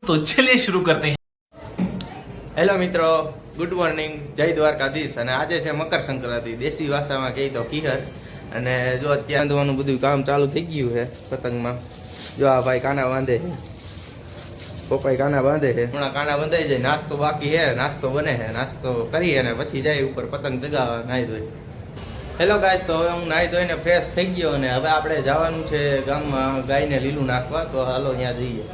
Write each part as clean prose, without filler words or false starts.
तो चलिए शुरू करते हैं। હેલો મિત્રો, ગુડ મોર્નિંગ, જય દ્વારકાધીશ। અને આજે છે મકર સંક્રાંતિ, દેશી ભાષામાં કહી તો કિહર। અને જો અત્યારે બાંધવાનું બધું કામ ચાલુ થઈ ગયું છે પતંગમાં। જો આ ભાઈ કાના બાંધે છે, પપ્પાઈ કાના બાંધે છે, હમણાં કાના બંધાઈ જાય, નાસ્તો બાકી છે, નાસ્તો બને છે, નાસ્તો કરી અને પછી જાય ઉપર પતંગ ચગાવવા નાહી ધોઈ। હેલો ગાઈસ, તો હવે હું નાહી ધોઈને ફ્રેશ થઈ ગયો અને હવે આપણે જવાનું છે ગામમાં ગાયને લીલું નાખવા। તો હાલો ત્યાં જઈએ।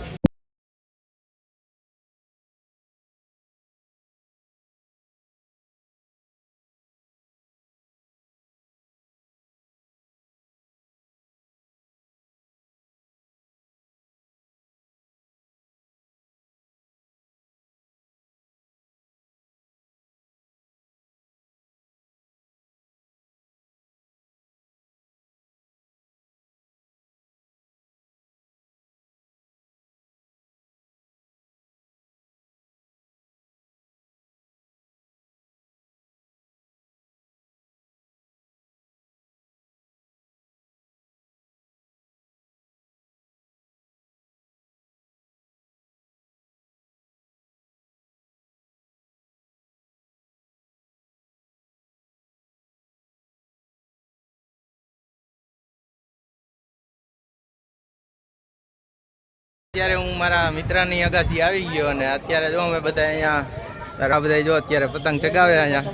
અત્યારે હું મારા મિત્રની અગાસી આવી ગયો અને અત્યારે જો અમે બધા અહીંયા બધા જો અત્યારે પતંગ ચગાવે અહીંયા।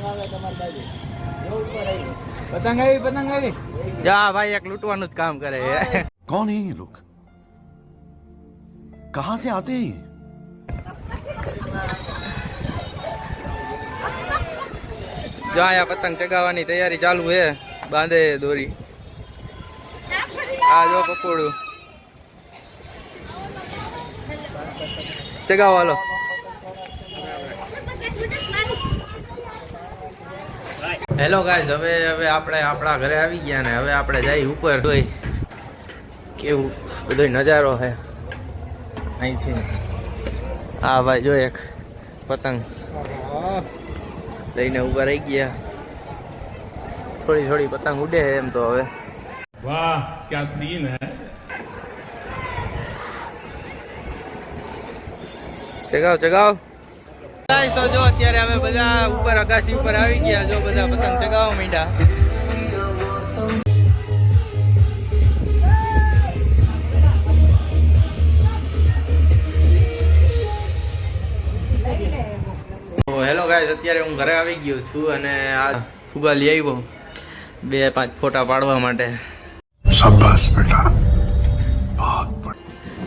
પતંગ આવી જા ભાઈ, એક લૂંટવાનું જ કામ કરે છે। कौन है ये लोग, कहां से आते हैं? જો અહીંયા પતંગ ચગાવવાની તૈયારી ચાલુ છે, બાંધે દોરી। આ જો પકોડું ચગાવો હાલો। હેલો ગાઈસ, હવે આપણે આપણા ઘરે આવી ગયા ને હવે આપણે જઈ ઉપર જોઈ કેવું બધો નજારો છે અહીંથી। હા ભાઈ જો એક પતંગ લઈને ઉભા રહી ગયા, થોડી થોડી પતંગ ઉડે એમ તો હવે। वाह क्या सीन है। ચગાવ ચગાવ ગાઈસ। તો જો અત્યારે અમે બધા ઉપર આકાશી ઉપર આવી ગયા, જો બધા પતંગ ચગાવવા માંડ્યા। હેલો ગાઈસ, અત્યારે હું ઘરે આવી ગયો છું અને આ ફુગા લઈ આવ્યો 2-5 ફોટા પાડવા માટે। शाबाश बेटा, बहुत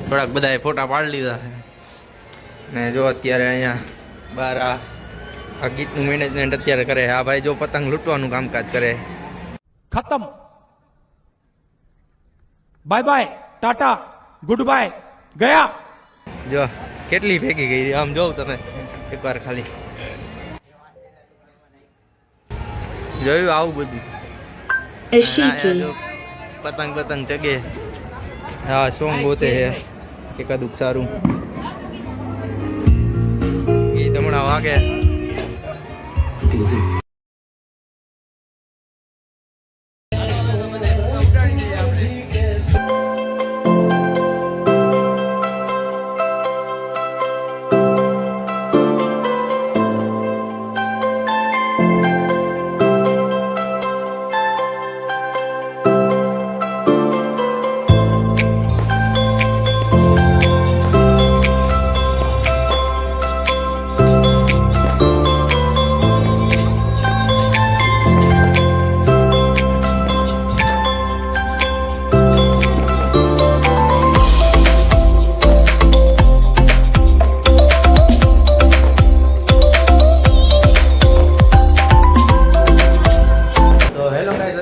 થોડાક બધાએ ફોટા પાડી લીધા છે ને જો અત્યારે અહીંયા બહાર આ ગીતનું મેનેજમેન્ટ અત્યારે કરે। આ ભાઈ જો પતંગ લૂંટવાનું કામકાજ કરે। खत्म, bye bye, ta-ta, good bye, गया। જો કેટલી ભેગી ગઈ આમ જોઉં તમે એકવાર ખાલી જોયું આવું બધું। જો પતંગ ચગે, હા સોંગ ગોતે છે એકાદુક સારું ગીત હમણાં વાગે।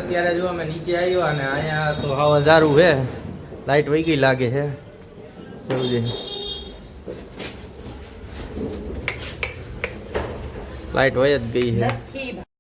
અત્યારે જો અમે નીચે આવ્યો અને અહીંયા તો હાવ અંધારું છે, લાઈટ વહી ગઈ લાગે છે। જલ્દી લાઈટ વહી જ ગઈ છે।